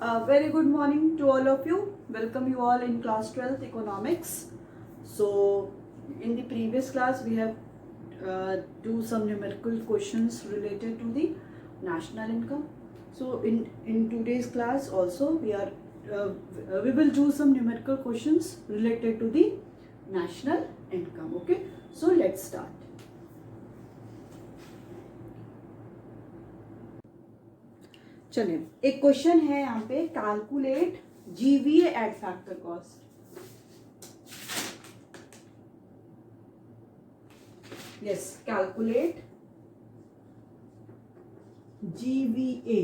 Very good morning to all of you. Welcome you all in class 12th economics. So in the previous class we have do some numerical questions related to the national income. So in today's class also we will do some numerical questions related to the national income. Okay, so let's start. चलिए, एक question है यहाँ पे, calculate GVA at factor cost. Yes, calculate GVA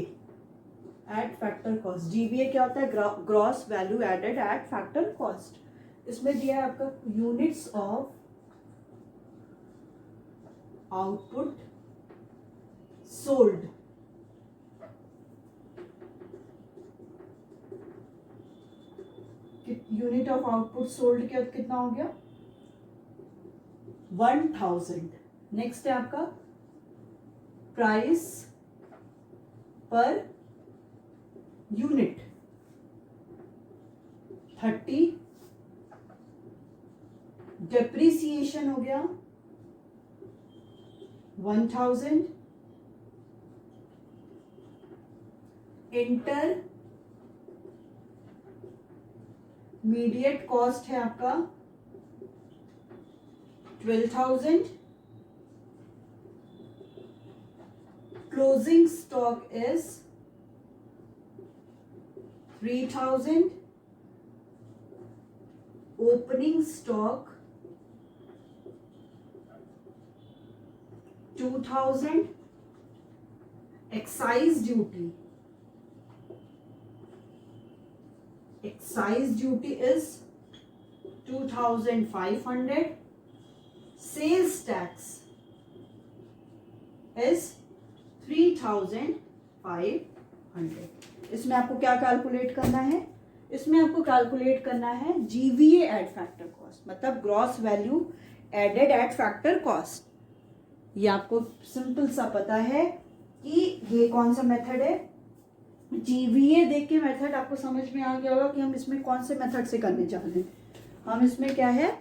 at factor cost. GVA क्या होता है? Gross value added at factor cost. इसमें दिया है आपका units of output sold. Unit of output sold कितना हो गया? 1000. नेक्स्ट है आपका प्राइस पर यूनिट 30. डेप्रीसिएशन हो गया 1000. इंटरमीडिएट कॉस्ट है आपका 12,000. Closing stock is 3,000. Opening stock 2,000. Excise duty is 2,500. Sales tax is 3,500. इसमें आपको क्या कैलकुलेट करना है? इसमें आपको कैलकुलेट करना है जीवीए एट फैक्टर कॉस्ट, मतलब gross value added at factor cost. ये आपको सिंपल सा पता है कि ये कौन सा मेथड है. जीवीए देख के मेथड आपको समझ में आ गया होगा कि हम इसमें कौन से मेथड से करने जा रहे हैं. हम इसमें क्या है,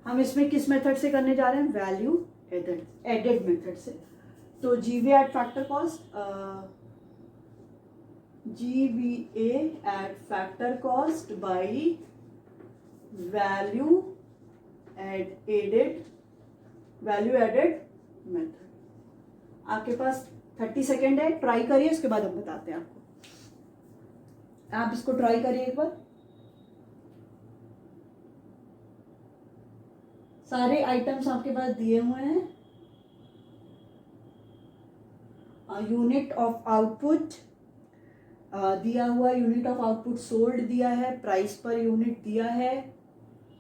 हम इसमें किस मेथड से करने जा रहे हैं? वैल्यू एडेड मेथड से. तो GVA at factor cost, GVA at factor cost by value added method. आपके पास 30 सेकेंड है, ट्राई करिए, उसके बाद हम बताते हैं आपको. आप इसको ट्राई करिए एक बार. सारे आइटम्स आपके पास दिए हुए हैं. यूनिट ऑफ आउटपुट दिया हुआ, यूनिट ऑफ आउटपुट सोल्ड दिया है, प्राइस पर यूनिट दिया है,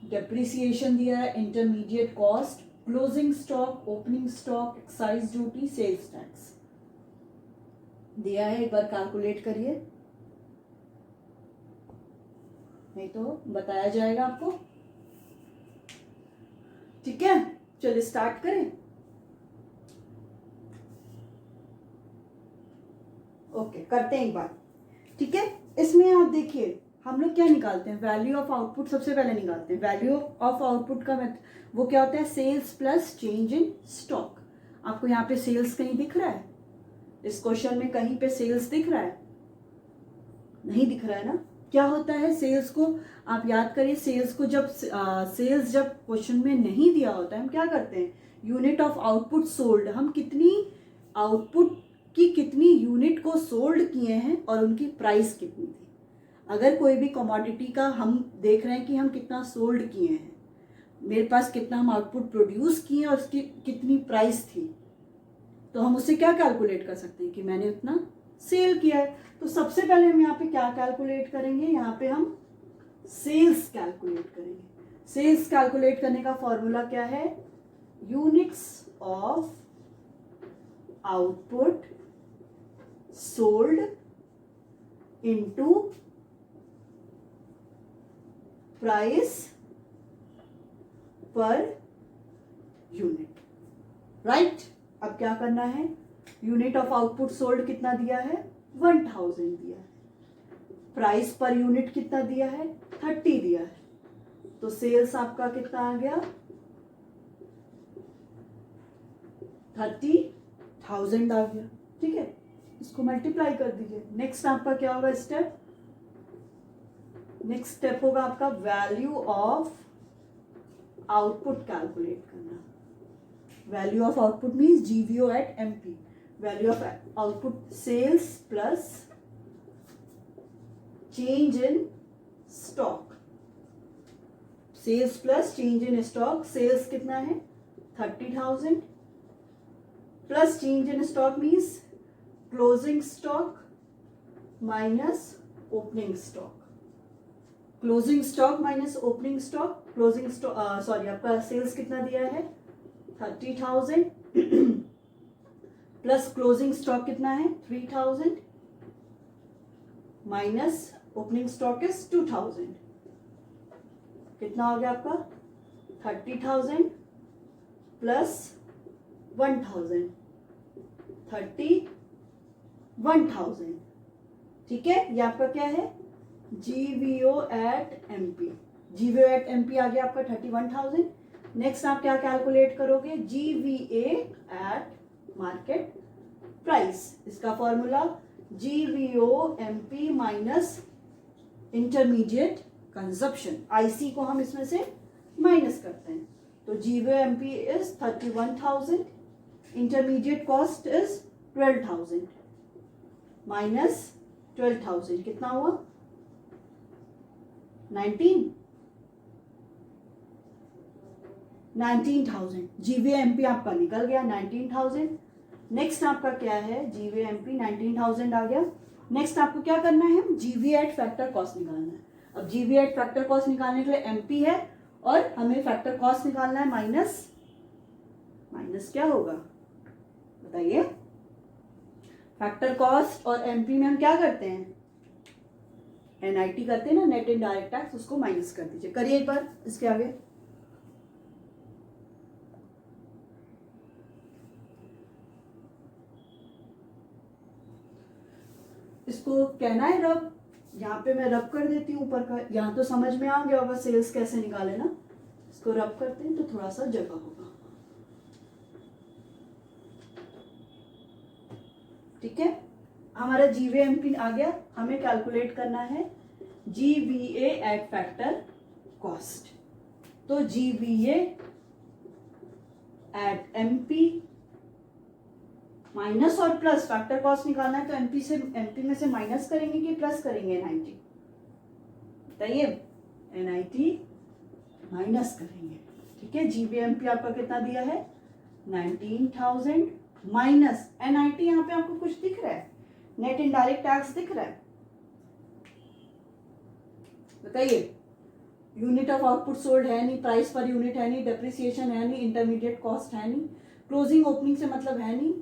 डेप्रिसिएशन दिया है, intermediate cost, closing stock, opening stock, excise duty, sales tax दिया है. एक बार कैलकुलेट करिए, नहीं तो बताया जाएगा आपको. ठीक है, चलिए स्टार्ट करें. ओके, करते हैं एक बार. ठीक है, इसमें आप देखिए हम लोग क्या निकालते हैं? वैल्यू ऑफ आउटपुट सबसे पहले निकालते हैं. वैल्यू ऑफ आउटपुट का वो क्या होता है? Sales plus change in stock. आपको यहाँ पे सेल्स कहीं दिख रहा है? इस क्वेश्चन में कहीं पे सेल्स दिख रहा है? नहीं दिख रहा है ना. क्या होता है सेल्स को? आप याद करिए, सेल्स को जब क्वेश्चन में नहीं दिया होता है, हम क्या करते हैं? यूनिट ऑफ आउटपुट सोल्ड, हम कितनी आउटपुट की कितनी यूनिट को सोल्ड किए हैं और उनकी प्राइस कितनी थी. अगर कोई भी कमोडिटी का हम देख रहे हैं कि हम कितना सोल्ड किए हैं, मेरे पास कितना हम आउटपुट प्रोड्यूस किए और उसकी कितनी प्राइस थी, तो हम उससे क्या कैलकुलेट कर सकते हैं कि मैंने उतना सेल किया है. तो सबसे पहले हम यहाँ पे क्या कैलकुलेट करेंगे? यहाँ पे हम सेल्स कैलकुलेट करेंगे. सेल्स कैलकुलेट करने का फॉर्मूला क्या है? Units of output sold into price per unit. Right. अब क्या करना है? यूनिट ऑफ आउटपुट सोल्ड कितना दिया है, 1000 दिया है। प्राइस पर यूनिट कितना दिया है, 30 दिया है। तो सेल्स आपका कितना आ गया, 30,000 आ गया। ठीक है, इसको मल्टीप्लाई कर दीजिए। नेक्स्ट आपका क्या होगा स्टेप, नेक्स्ट स्टेप होगा आपका वैल्यू ऑफ आउटपुट कैलकुलेट करना। Value of output means GVO at MP. Value of output sales plus change in stock. Sales plus change in stock. Sales कितना है, 30,000 plus change in stock means closing stock minus opening stock. Closing stock minus opening stock. Closing stock sorry आपका sales कितना दिया है, 30,000 plus closing stock कितना है, 3,000 minus opening stock is 2,000। कितना हो गया आपका, 30,000 प्लस 1,000, 31,000। ठीक है, ये आपका क्या है, GVO at MP. GVO at MP आ गया आपका 31,000। नेक्स्ट आप क्या कैलकुलेट करोगे, जीवीए एट मार्केट प्राइस। इसका formula GVO MP minus intermediate consumption. IC को हम इसमें से माइनस करते हैं। तो GVO MP is 31,000, intermediate cost is 12,000 minus 12,000 कितना हुआ, 19,000। जीवीओ एमपी आपका निकल गया 19,000। नेक्स्ट आपका क्या है, जीवीओ एमपी 19,000 आ गया। नेक्स्ट आपको क्या करना है, जीवी एट फैक्टर कॉस्ट निकालना है। अब जीवी एट फैक्टर कॉस्ट निकालने के लिए एमपी है और हमें फैक्टर कॉस्ट निकालना है माइनस क्या होगा बताइए। फैक्टर कॉस्ट और एमपी में हम क्या करते हैं, एनआईटी करते हैं ना, नेट इनडायरेक्ट टैक्स, उसको माइनस कर दीजिए। करिए एक बार इसके आगे। इसको कहना है रब, यहाँ पे मैं रब कर देती हूँ ऊपर का। यहाँ तो समझ में आ गया होगा सेल्स कैसे निकाले ना। इसको रब करते हैं तो थोड़ा सा जगह होगा। ठीक है, हमारा जीवीएमपी आ गया। हमें कैलकुलेट करना है जीवीए एट फैक्टर कॉस्ट। तो जीवीए एट एमपी माइनस और प्लस, फैक्टर कॉस्ट निकालना है तो एमपी में से माइनस करेंगे कि प्लस करेंगे, एनआईटी बताइए। एनआईटी माइनस करेंगे। ठीक है, जीवीएमपी आपका कितना दिया है, 19,000 माइनस एनआईटी। यहाँ पे आपको कुछ दिख रहा है, नेट इनडायरेक्ट टैक्स दिख रहा है, बताइए। यूनिट ऑफ आउटपुट सोल्ड है नहीं, प्राइस पर यूनिट है नहीं, डेप्रिसिएशन है नहीं, इंटरमीडिएट कॉस्ट है नहीं, क्लोजिंग ओपनिंग से मतलब है नहीं,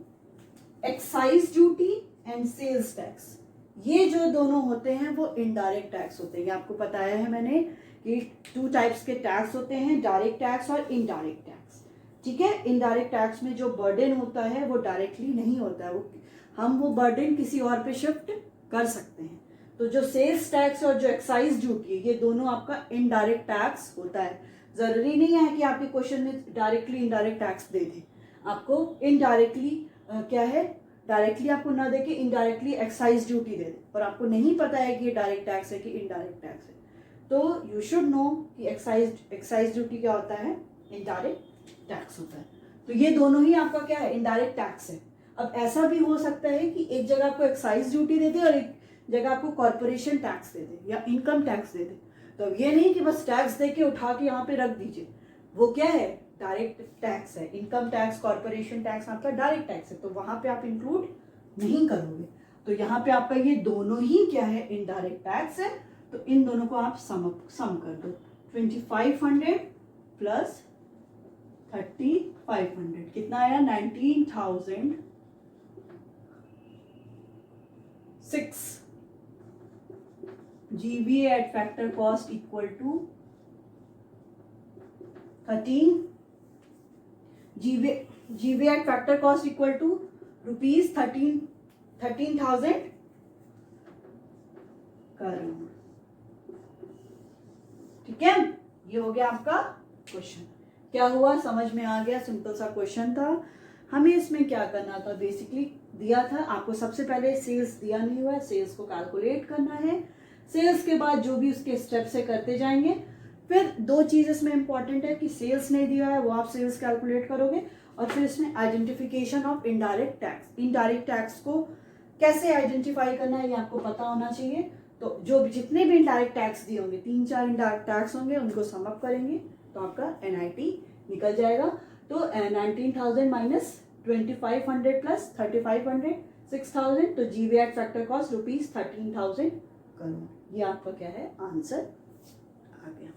excise duty and sales tax, ये जो दोनों होते हैं वो इनडायरेक्ट टैक्स होते हैं। आपको बताया है मैंने कि 2 टाइप्स के टैक्स होते हैं, डायरेक्ट टैक्स और इनडायरेक्ट टैक्स। ठीक है, इनडायरेक्ट टैक्स में जो बर्डन होता है वो डायरेक्टली नहीं होता है, हम वो बर्डन किसी और पे शिफ्ट कर सकते हैं। तो जो सेल्स टैक्स और जो एक्साइज ड्यूटी है, ये दोनों आपका इनडायरेक्ट टैक्स होता है। जरूरी नहीं है कि आपके क्वेश्चन में डायरेक्टली इनडायरेक्ट टैक्स दे दें, आपको इनडायरेक्टली क्या है, डायरेक्टली आपको ना देके इनडायरेक्टली एक्साइज ड्यूटी दे दे और आपको नहीं पता है कि ये डायरेक्ट टैक्स है कि इनडायरेक्ट टैक्स है, तो यू शुड नो कि एक्साइज ड्यूटी क्या होता है, इनडायरेक्ट टैक्स होता है। तो ये दोनों ही आपका क्या है, इनडायरेक्ट टैक्स है। अब ऐसा भी हो सकता है कि एक जगह आपको एक्साइज ड्यूटी दे दे और एक जगह आपको कॉर्पोरेशन टैक्स दे दे या इनकम टैक्स दे दे। तो अब ये नहीं कि बस टैक्स दे के उठा के यहाँ पे रख दीजिए, वो क्या है, डायरेक्ट टैक्स है। इनकम टैक्स, कॉर्पोरेशन टैक्स आपका डायरेक्ट टैक्स है, तो वहां पे आप इंक्लूड नहीं करोगे। तो यहाँ पे आपका ये दोनों ही क्या है, इनडायरेक्ट टैक्स है। तो इन दोनों को आप सम कर दो, 2500 प्लस 3500 कितना आया, 19,006। GVA at factor cost equal to 13, GVA at factor cost equal to 13,000 crore. ठीक है, ये हो गया आपका क्वेश्चन। क्या हुआ, समझ में आ गया, सिंपल सा क्वेश्चन था। हमें इसमें क्या करना था, बेसिकली दिया था आपको सबसे पहले सेल्स दिया नहीं हुआ है, सेल्स को कैलकुलेट करना है। सेल्स के बाद जो भी उसके स्टेप से करते जाएंगे। फिर दो चीज इसमें इंपॉर्टेंट है कि सेल्स नहीं दिया है वो आप सेल्स कैलकुलेट करोगे, और फिर इसमें identification of indirect tax. Indirect tax को कैसे आइडेंटिफाई करना है ये आपको पता होना चाहिए। तो जो जितने भी इनडायरेक्ट टैक्स दिए होंगे, 3-4 इनडायरेक्ट टैक्स होंगे, उनको सम अप करेंगे तो आपका एनआईटी निकल जाएगा। तो 19,000 माइनस 2,500 प्लस 3,500 6,000, तो जीवीएट फैक्टर कॉस्ट ₹13,000 करोड़। ये आपका क्या है, आंसर आ गया।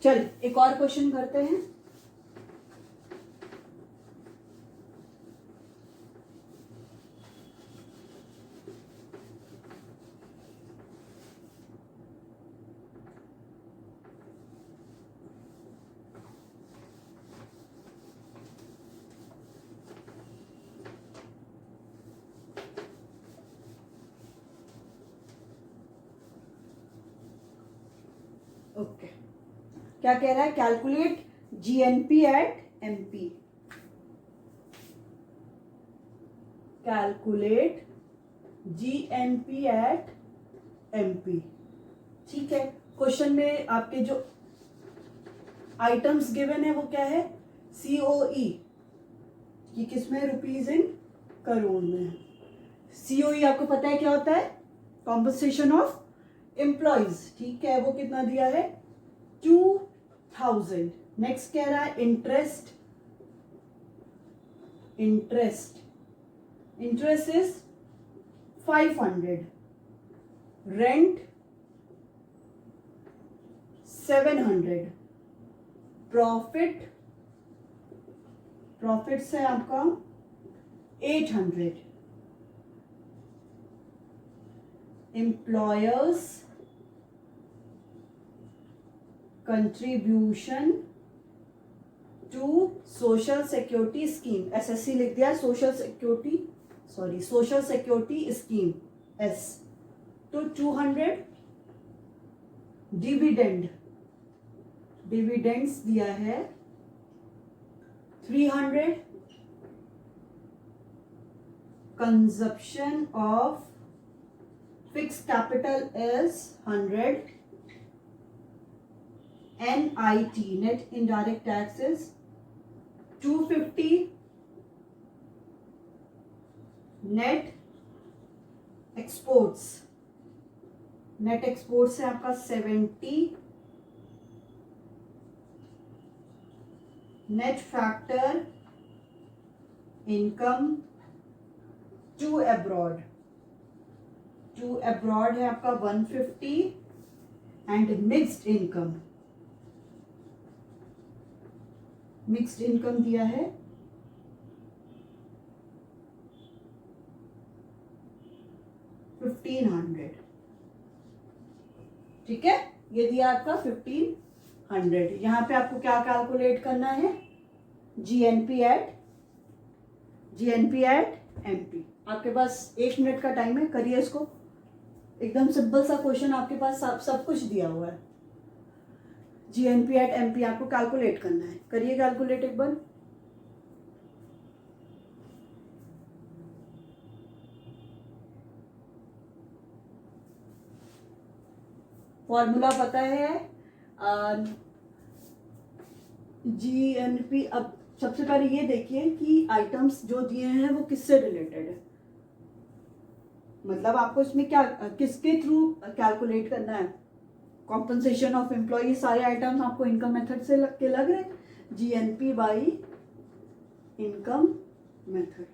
चल एक और क्वेश्चन करते हैं। ओके, क्या कह रहा है, calculate GNP at MP. Calculate GNP at MP. ठीक है, क्वेश्चन में आपके जो आइटम्स गिवन है वो क्या है, सीओई, ये किसमें, रुपीज इन करोड़ में है। सीओई आपको पता है क्या होता है, कॉम्पनसेशन ऑफ एम्प्लॉइज। ठीक है, वो कितना दिया है, 2,000। नेक्स्ट कह रहा है interest, interest is 500, rent 700, profit है आपका 800, employers contribution to social security scheme, SSC लिख दिया, सोशल सिक्योरिटी स्कीम एस, तो 200, डिविडेंड्स दिया है 300, consumption of fix capital is 100, NIT net indirect taxes 250, net exports है आपका 70, net factor income to abroad है आपका 150, एंड मिक्स्ड इनकम दिया है 1,500। ठीक है, ये दिया आपका 1,500। यहां पे आपको क्या कैलकुलेट करना है, जीएनपी एट एमपी। आपके पास 1 मिनट का टाइम है, करिए इसको। एकदम सिंपल सा क्वेश्चन, आपके पास सब कुछ दिया हुआ है। जीएनपी एट एमपी आपको कैलकुलेट करना है, करिए कैलकुलेट एक बार। फॉर्मूला पता है, जीएनपी। अब सबसे पहले ये देखिए कि आइटम्स जो दिए हैं वो किससे रिलेटेड है, मतलब आपको इसमें क्या किसके थ्रू कैलकुलेट करना है, कॉम्पनसेशन ऑफ एम्प्लॉय, सारे आइटम्स आपको इनकम मेथड से लग रहे हैं, जीएनपी बाई इनकम मेथड।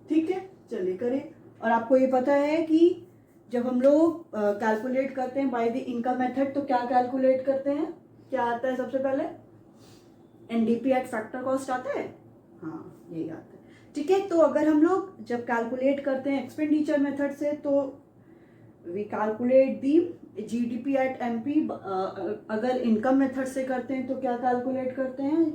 ठीक है, चलिए करें। और आपको ये पता है कि जब हम लोग कैलकुलेट करते हैं बाय द इनकम मेथड, तो क्या कैलकुलेट करते हैं, क्या आता है सबसे पहले, एनडीपी एट फैक्टर कॉस्ट आता है, हाँ यही आता है। ठीक है, तो अगर हम लोग जब कैलकुलेट करते हैं एक्सपेंडिचर मेथड से, तो we calculate the GDP at MP अगर इनकम मेथड से करते हैं तो क्या कैलकुलेट करते हैं,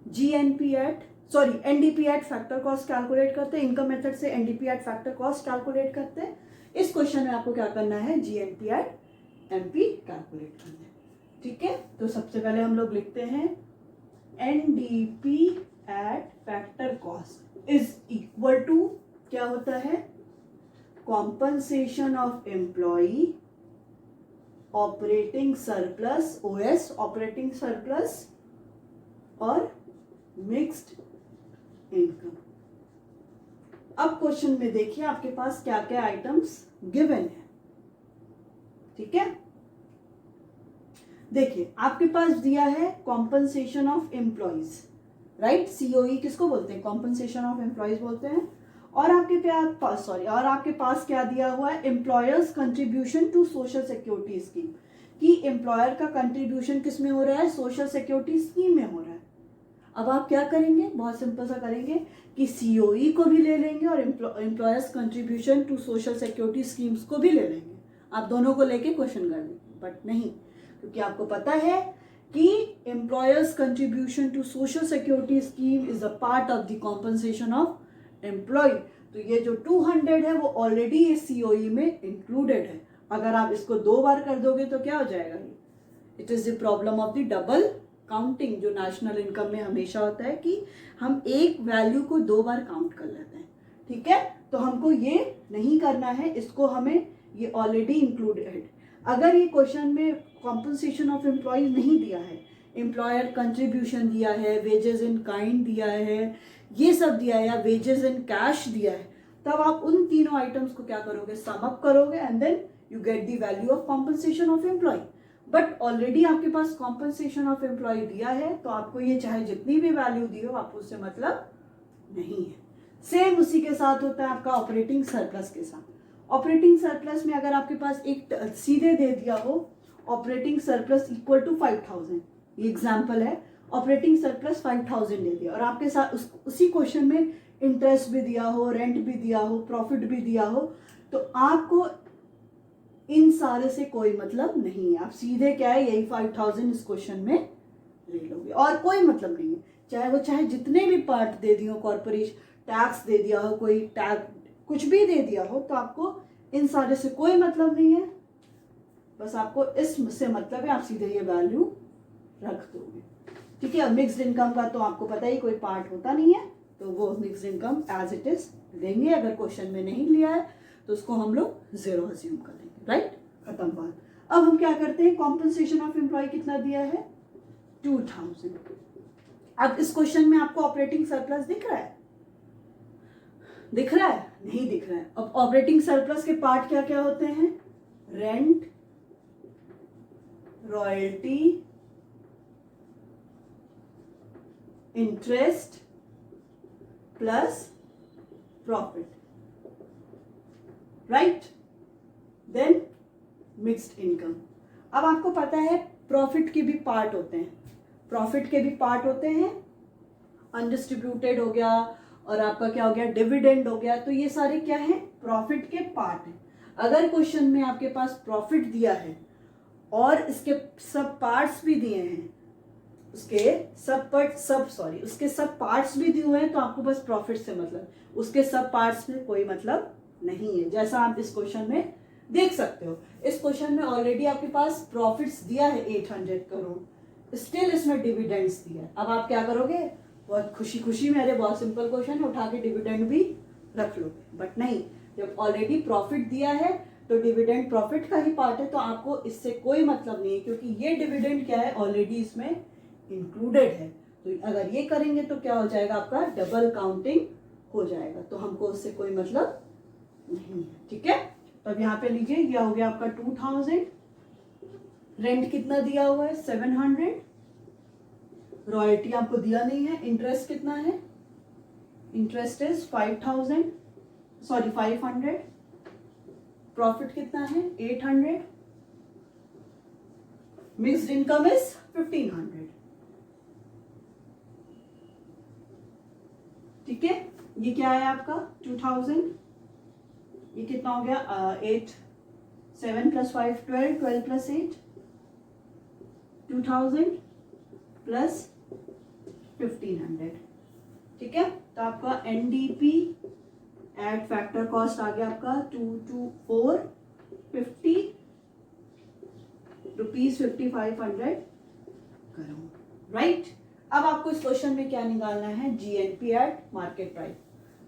GNP at sorry NDP at factor cost calculate करते हैं, इनकम मेथड से NDP at factor cost calculate करते हैं। इस क्वेश्चन में आपको क्या करना है, जीएनपी एट एमपी कैलकुलेट करना है। ठीक है, तो सबसे पहले हम लोग लिखते हैं NDP at factor cost is equal to क्या होता है, compensation of employee, operating surplus, OS operating surplus, और मिक्स्ड इनकम। अब क्वेश्चन में देखिए आपके पास क्या क्या आइटम्स गिवन है। ठीक है, देखिए आपके पास दिया है compensation of employees, right, COE किसको बोलते हैं, कॉम्पनसेशन ऑफ एम्प्लॉइज बोलते हैं। और आपके पास क्या दिया हुआ है, employers contribution to social security scheme, कि एम्प्लॉयर का कंट्रीब्यूशन किस में हो रहा है, सोशल सिक्योरिटी स्कीम में हो रहा है। अब आप क्या करेंगे, बहुत सिंपल सा करेंगे कि सीओई को भी ले लेंगे और employers contribution to social security schemes को भी ले लेंगे। आप दोनों को लेके क्वेश्चन कर लेंगे, बट नहीं, क्योंकि आपको पता है कि employers contribution to social security scheme is a part of the compensation of employee. तो ये जो 200 है वो ऑलरेडी इस सीओई में इंक्लूडेड है। अगर आप इसको 2 बार कर दोगे तो क्या हो जाएगा, ये it is the problem of the double counting, जो नेशनल इनकम में हमेशा होता है कि हम एक वैल्यू को 2 बार काउंट कर लेते हैं। ठीक है, तो हमको ये नहीं करना है, इसको हमें ये ऑलरेडी इंक्लूडेड। अगर ये क्वेश्चन में कॉम्पनसेशन ऑफ एम्प्लॉय नहीं दिया है, एम्प्लॉयर कंट्रीब्यूशन दिया है, वेजेस इन काइंड दिया है, ये सब दिया है, या वेजेस इन कैश दिया है, तब आप उन तीनों आइटम्स को क्या करोगे, सम अप करोगे and then you get the value of compensation of employee. But already आपके पास कॉम्पनसेशन ऑफ एम्प्लॉय दिया है, तो आपको ये चाहे जितनी भी वैल्यू दी हो, आपको उससे मतलब नहीं है। सेम उसी के साथ होता है आपका ऑपरेटिंग सरप्लस के साथ। ऑपरेटिंग सरप्लस में अगर आपके पास एक सीधे दे दिया हो ऑपरेटिंग सरप्लस इक्वल टू 5000, ये एग्जाम्पल है, ऑपरेटिंग सरप्लस 5000 दे दिया और आपके साथ उसी क्वेश्चन में इंटरेस्ट भी दिया हो, रेंट भी दिया हो, प्रॉफिट भी दिया हो, तो आपको इन सारे से कोई मतलब नहीं है। आप सीधे क्या है, यही 5000 इस क्वेश्चन में ले लोगे और कोई मतलब नहीं है। चाहे जितने भी पार्ट दे दिए हो, कॉर्पोरेशन टैक्स दे दिया हो, कोई टैक्स कुछ भी दे दिया हो, तो आपको इन सारे से कोई मतलब नहीं है। बस आपको इससे मतलब है, आप सीधे ये वैल्यू रख दोगे। ठीक है, मिक्स्ड इनकम का तो आपको पता ही कोई पार्ट होता नहीं है, तो वो mixed income as it is देंगे। अगर क्वेश्चन में नहीं लिया है तो उसको हम लोग 0 अज्यूम कर लेंगे, राइट, खत्म बात। अब हम क्या करते हैं, कॉम्पनसेशन ऑफ एम्प्लॉय कितना दिया है, 2000। अब इस क्वेश्चन में आपको ऑपरेटिंग सरप्लस दिख रहा है, दिख रहा है, नहीं दिख रहा है। अब ऑपरेटिंग सरप्लस के पार्ट क्या क्या होते हैं, rent, royalty, interest plus profit, right, then mixed income. अब आपको पता है प्रॉफिट के भी पार्ट होते हैं, प्रॉफिट के भी पार्ट होते हैं, अनडिस्ट्रीब्यूटेड हो गया और आपका क्या हो गया, डिविडेंड हो गया। तो ये सारे क्या है, प्रॉफिट के पार्ट हैं। अगर क्वेश्चन में आपके पास प्रॉफिट दिया है और इसके सब पार्ट्स भी दिए हैं, उसके सब पार्ट्स भी दिए हुए हैं, तो आपको बस प्रॉफिट से मतलब, उसके सब पार्ट्स में कोई मतलब नहीं है। जैसा आप इस क्वेश्चन में देख सकते हो, इस क्वेश्चन में ऑलरेडी आपके पास प्रॉफिट्स दिया है 800 करोड़, स्टिल इसमें डिविडेंड्स दिया है। अब आप क्या करोगे, बहुत खुशी खुशी मेरे बहुत सिंपल क्वेश्चन है, उठा के डिविडेंड भी रख लोगे, बट नहीं, जब ऑलरेडी प्रॉफिट दिया है तो डिविडेंड प्रॉफिट का ही पार्ट है, तो आपको इससे कोई मतलब नहीं है, क्योंकि ये डिविडेंड क्या है, ऑलरेडी इसमें इंक्लूडेड है। तो अगर ये करेंगे तो क्या हो जाएगा, आपका डबल काउंटिंग हो जाएगा, तो हमको उससे कोई मतलब नहीं है। ठीक है, तो अब यहाँ पे लीजिए, यह हो गया आपका 2000, रेंट कितना दिया हुआ है 700, रॉयल्टी आपको दिया नहीं है, इंटरेस्ट कितना है, इंटरेस्ट इज 500, प्रॉफिट कितना है 800, मिक्स्ड इनकम इज 1500। ठीक है, ये क्या है आपका 2000, ये कितना हो गया 8 7 + 5 12, 12 + 8 2000 प्लस 1500। ठीक है, तो आपका एनडीपी एट फैक्टर कॉस्ट आ गया आपका 22450 रुपीज 5500 करो। राइट, अब आपको इस क्वेश्चन में क्या निकालना है, GNP at market price,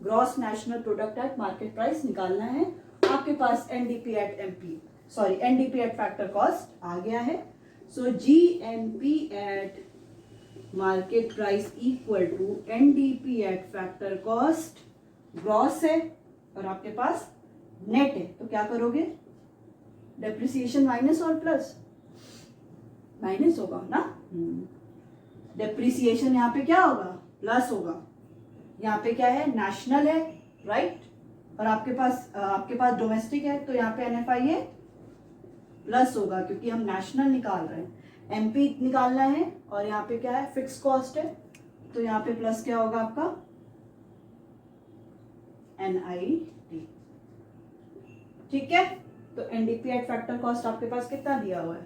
gross national product at market price निकालना है। आपके पास NDP at NDP at factor cost आ गया है। So GNP at market price equal to NDP at factor cost, gross है और आपके पास नेट है, तो क्या करोगे, डेप्रिसिएशन माइनस और प्लस, माइनस होगा ना, डेप्रिसिएशन यहाँ पे क्या होगा, प्लस होगा। यहाँ पे क्या है, नेशनल है, राइट, और आपके पास डोमेस्टिक है, तो यहाँ पे एनएफआईए प्लस होगा क्योंकि हम नेशनल निकाल रहे हैं। एमपी निकालना है और यहाँ पे क्या है, फिक्स कॉस्ट है, तो यहाँ पे प्लस क्या होगा आपका, एनआईटी। ठीक है, तो एनडीपी एट फैक्टर कॉस्ट आपके पास कितना दिया हुआ है,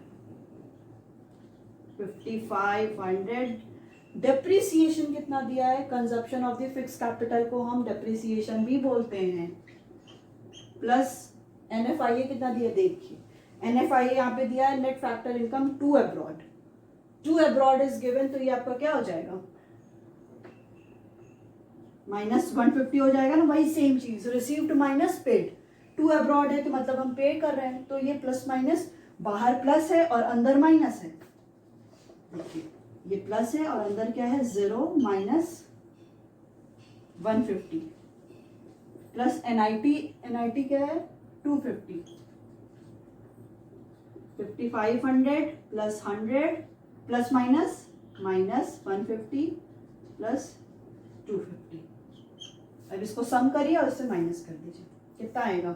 5500। डेप्रिसिएशन कितना दिया है, consumption of the fix capital को हम डेप्रिसिएशन भी बोलते हैं, प्लस एनएफआईए कितना दिया, देखिए एनएफआईए यहाँ पे दिया है, net factor income to abroad is given, तो ये आपका क्या हो जाएगा, -150 हो जाएगा ना, वही सेम चीज, received minus paid, to abroad है तो मतलब हम पे कर रहे हैं, तो ये प्लस माइनस, बाहर प्लस है और अंदर माइनस है, देखिए ये प्लस है और अंदर क्या है, 0 माइनस 150 प्लस एनआईटी क्या है, 250, 5500 प्लस 100 प्लस माइनस -150 प्लस 250। अब इसको सम करिए और इससे माइनस कर दीजिए, कितना आएगा,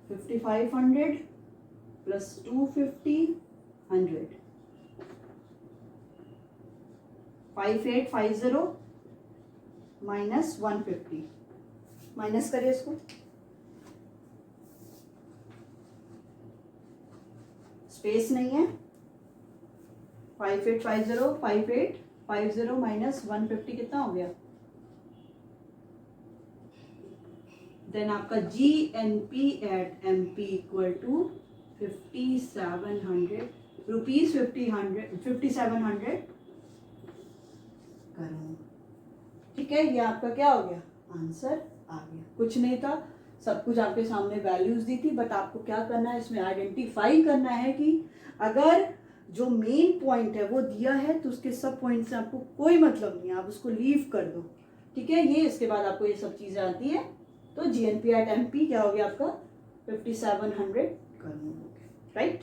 5500 प्लस 250 100 5850 माइनस 150, माइनस करिए इसको, स्पेस नहीं है, 5850 माइनस 150 कितना हो गया, देन आपका GNP at MP equal to 5700 rupees 5700 करो। ठीक है, ये आपका क्या हो गया, आंसर आ गया, कुछ नहीं था, सब कुछ आपके सामने वैल्यूज दी थी, बट आपको क्या करना है, इसमें आइडेंटिफाई करना है कि अगर जो मेन पॉइंट है वो दिया है तो उसके सब पॉइंट से आपको कोई मतलब नहीं है, आप उसको लीव कर दो। ठीक है, ये इसके बाद आपको ये सब चीजें आती है, तो जीएनपी एट एमपी क्या हो गया आपका 5700 कर लोगे, राइट।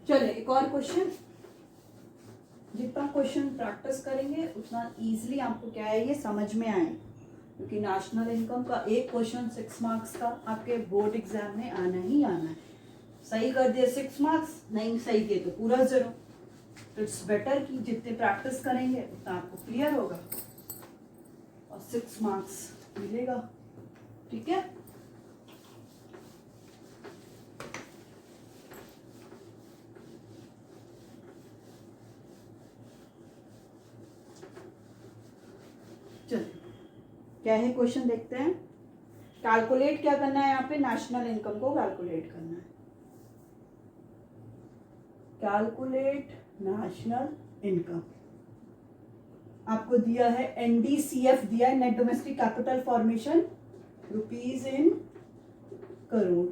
चलिए एक और क्वेश्चन, जितना क्वेश्चन प्रैक्टिस करेंगे उतना इजीली आपको क्या है, ये समझ में आए, क्योंकि नेशनल इनकम का एक क्वेश्चन 6 मार्क्स का आपके बोर्ड एग्जाम में आना ही आना है। सही कर दिए 6 मार्क्स, नहीं सही किए तो पूरा 0। तो इट्स बेटर कि जितने प्रैक्टिस करेंगे उतना आपको क्लियर होगा और 6 मार्क्स मिलेगा। ठीक है, चलिए क्या है क्वेश्चन देखते हैं। कैलकुलेट क्या करना है, यहाँ पे नेशनल इनकम को कैलकुलेट करना है। कैलकुलेट नेशनल इनकम, आपको दिया है एनडीसीएफ दिया है, net domestic capital formation rupees in crore.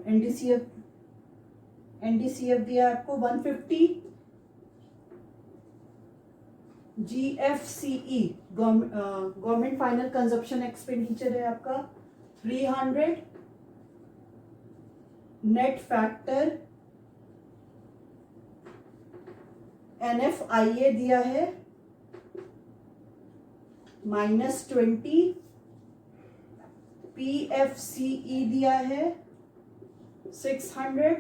NDCF दिया है आपको 150, GFCE government final consumption expenditure है आपका 300, नेट फैक्टर एनएफआईए दिया है -20, पीएफसीई दिया है 600,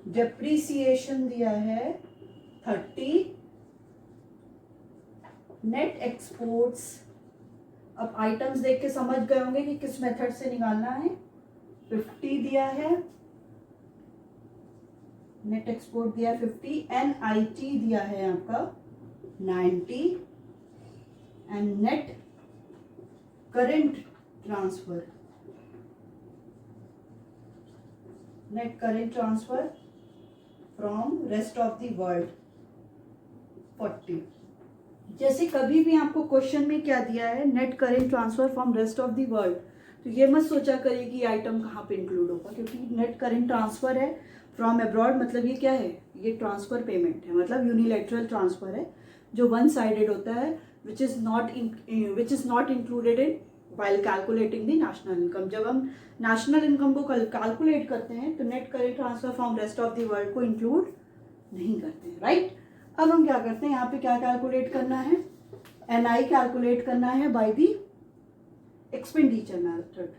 डेप्रीसिएशन दिया है 30, नेट एक्सपोर्ट्स, अब आइटम्स देख के समझ गए होंगे कि किस मेथड से निकालना है। 50 दिया है, नेट एक्सपोर्ट दिया है 50, NIT दिया है आपका 90 and net current transfer, net current transfer from rest of the world 40। जैसे कभी भी आपको क्वेश्चन में क्या दिया है, net current transfer from rest of the world, तो ये मत सोचा करिए कि आइटम कहाँ पे इंक्लूड होगा, क्योंकि नेट करेंट ट्रांसफर है फ्रॉम अब्रॉड, मतलब ये क्या है, ये ट्रांसफर पेमेंट है, मतलब यूनिलैटरल ट्रांसफर है जो वन साइडेड होता है, which is not included in while calculating the national income. जब हम नेशनल इनकम को कैलकुलेट करते हैं तो net current transfer from rest of the world को इंक्लूड नहीं करते हैं, राइट। अब हम क्या करते हैं, यहाँ पे क्या कैलकुलेट करना है, NI कैलकुलेट करना है by the expenditure method,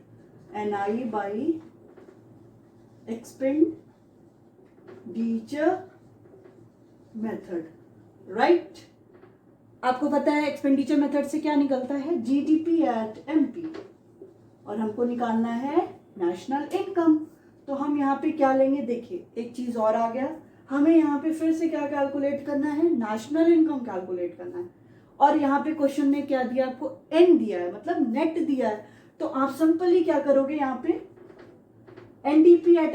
NI bye expenditure method, right. आपको पता है एक्सपेंडिचर मेथड से क्या निकलता है, GDP एट MP, और हमको निकालना है नेशनल इनकम। तो हम यहाँ पे क्या लेंगे, देखिए एक चीज और आ गया, हमें यहाँ पे फिर से क्या कैलकुलेट करना है, नेशनल इनकम कैलकुलेट करना है। और यहाँ पे क्वेश्चन ने क्या दिया आपको, N दिया है, मतलब नेट दिया है, तो आप सिंपली क्या करोगे, यहाँ पे NDP एट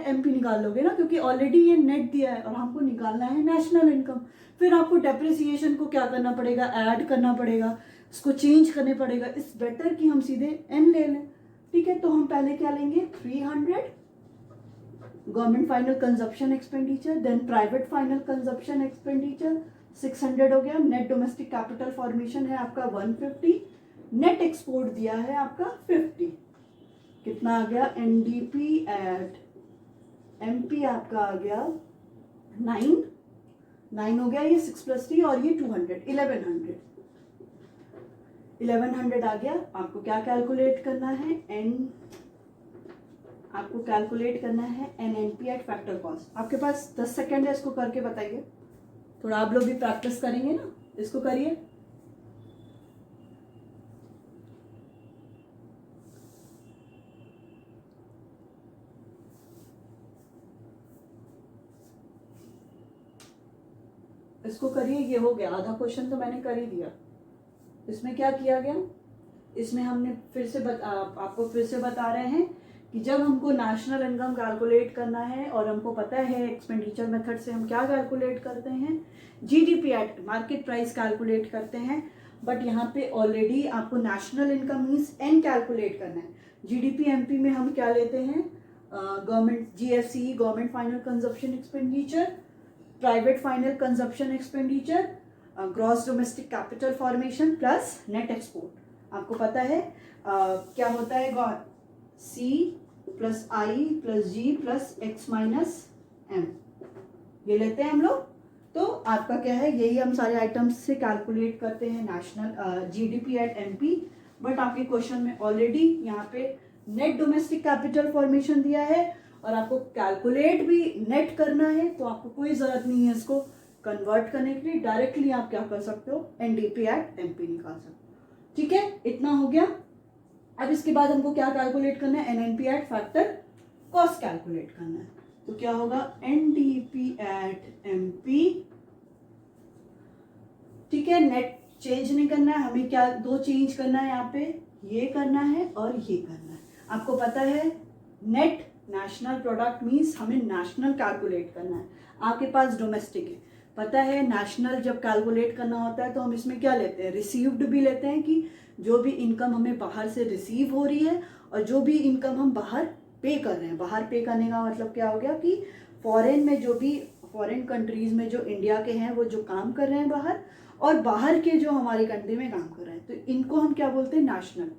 MP निकाल लोगे ना, क्योंकि ऑलरेडी ये नेट दिया है और हमको निकालना है नेशनल इनकम। फिर आपको डेप्रिसिएशन को क्या करना पड़ेगा, ऐड करना पड़ेगा, इसको चेंज करने पड़ेगा, इस बेटर कि हम सीधे N ले लें, ठीक है। तो हम पहले क्या लेंगे, 300 government final consumption expenditure, then private final consumption expenditure 600 हो गया, नेट डोमेस्टिक कैपिटल फॉर्मेशन है आपका 150, नेट एक्सपोर्ट दिया है आपका 50, कितना आ गया, NDP एट MP आपका आ गया 9 हो गया, ये 6 + 3 और ये 200, 1100 आ गया। आपको क्या कैलकुलेट करना है, आपको कैलकुलेट करना है NNP एट फैक्टर कॉस्ट। आपके पास 10 सेकेंड है, इसको करके बताइए, थोड़ा आप लोग भी प्रैक्टिस करेंगे ना, इसको करिए। इसको करिए, ये हो गया आधा क्वेश्चन तो मैंने कर ही दिया। इसमें क्या किया गया, इसमें हमने आपको फिर से बता रहे हैं कि जब हमको नेशनल इनकम कैलकुलेट करना है और हमको पता है एक्सपेंडिचर मेथड से हम क्या कैलकुलेट करते हैं, GDP eight market price calculate करते हैं, बट यहाँ पे ऑलरेडी आपको national income means N calculate करना है। GDP MP में हम क्या लेते हैं, government GFC government final consumption expenditure, private final consumption expenditure, gross domestic capital formation plus net export. आपको पता है क्या होता है, C + I + G + X - M, ये लेते हैं हम लोग। तो आपका क्या है, यही हम सारे आइटम्स से कैलकुलेट करते हैं national GDP at MP, but आपके क्वेश्चन में ऑलरेडी यहाँ पे नेट डोमेस्टिक कैपिटल फॉर्मेशन दिया है और आपको कैलकुलेट भी नेट करना है, तो आपको कोई जरूरत नहीं है इसको कन्वर्ट करने के लिए, डायरेक्टली आप क्या कर सकते हो, NDP एट MP निकाल सकते हो, ठीक है। इतना हो गया। अब इसके बाद हमको क्या कैलकुलेट करना है, NNP eight factor cost calculate करना है। तो क्या होगा, NDP एट MP, ठीक है। नेट चेंज नहीं करना है हमें, क्या दो चेंज करना है, यहाँ पे ये करना है और ये करना है। आपको पता है नेट नेशनल प्रोडक्ट मीन्स हमें नेशनल कैलकुलेट करना है, आपके पास डोमेस्टिक है। पता है नेशनल जब कैलकुलेट करना होता है तो हम इसमें क्या लेते हैं, रिसीव्ड भी लेते हैं, कि जो भी इनकम हमें बाहर से रिसीव हो रही है और जो भी इनकम हम बाहर पे कर रहे हैं। बाहर पे करने का मतलब क्या हो गया, कि फॉरेन में जो भी फॉरेन कंट्रीज में जो इंडिया के हैं वो जो काम कर रहे हैं बाहर, और बाहर के जो हमारी कंट्री में काम कर रहे हैं, तो इनको हम क्या बोलते हैं, नेशनल।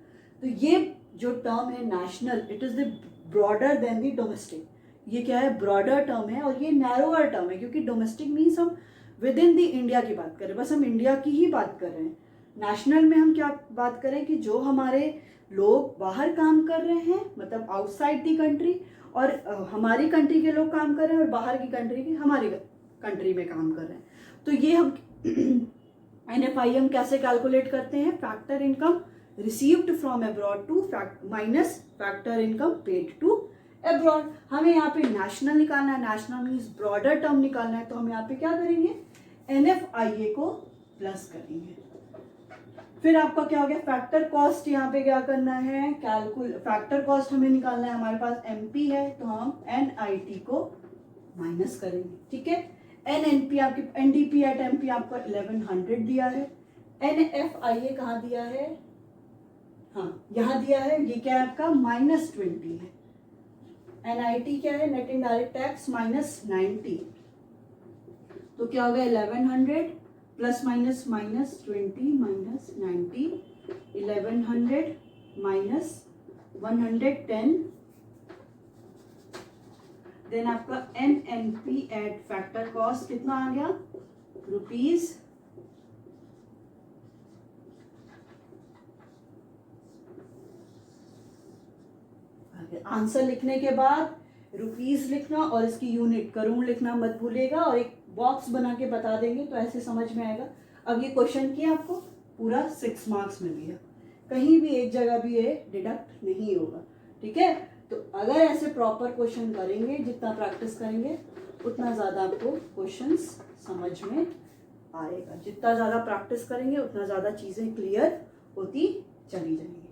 तो ये जो टर्म है national, it is the broader then the domestic. ये क्या है, ब्रॉडर टर्म है और ये नैरोअर टर्म है, क्योंकि डोमेस्टिक मीन्स हम विद इन द इंडिया की बात कर रहे हैं, बस हम इंडिया की ही बात कर रहे हैं। नेशनल में हम क्या बात करें, कि जो हमारे लोग बाहर काम कर रहे हैं, मतलब आउटसाइड दी कंट्री, और हमारी कंट्री के लोग काम कर रहे हैं और बाहर की कंट्री के हमारी कंट्री में काम कर रहे हैं। तो ये हम NFI हम कैसे कैलकुलेट करते हैं? Factor income received from abroad to minus factor income paid to abroad. हमें यहाँ पे नेशनल निकालना है, नेशनल मीन्स ब्रॉडर टर्म निकालना है, तो हम यहाँ पे क्या करेंगे? NFIA को प्लस करेंगे। फिर आपका क्या हो गया? फैक्टर कॉस्ट यहाँ पे क्या करना है? फैक्टर कॉस्ट हमें निकालना है, हमारे पास MP है तो हम NIT को माइनस करेंगे, ठीक है। NNP आपकी NDP एट MP आपका 1100 दिया है। NFIA कहाँ दिया है? हाँ यहाँ दिया है, ये क्या है आपका? -20 है। NIT क्या है? नेट इनडायरेक्ट टैक्स -90, तो क्या हो गया? 1100 प्लस माइनस -20 -90, 1100 माइनस 110, देन आपका NNP एट फैक्टर कॉस्ट कितना आ गया? रुपीज आंसर लिखने के बाद रुपीज लिखना और इसकी यूनिट करोड़ लिखना मत भूलिएगा, और एक बॉक्स बना के बता देंगे तो ऐसे समझ में आएगा। अब ये क्वेश्चन किया आपको पूरा 6 मार्क्स मिल गया, कहीं भी एक जगह भी ये डिडक्ट नहीं होगा, ठीक है। तो अगर ऐसे प्रॉपर क्वेश्चन करेंगे, जितना प्रैक्टिस करेंगे उतना ज़्यादा आपको क्वेश्चंस समझ में आएगा। जितना ज़्यादा प्रैक्टिस करेंगे उतना ज़्यादा चीज़ें क्लियर होती चली जाएंगी।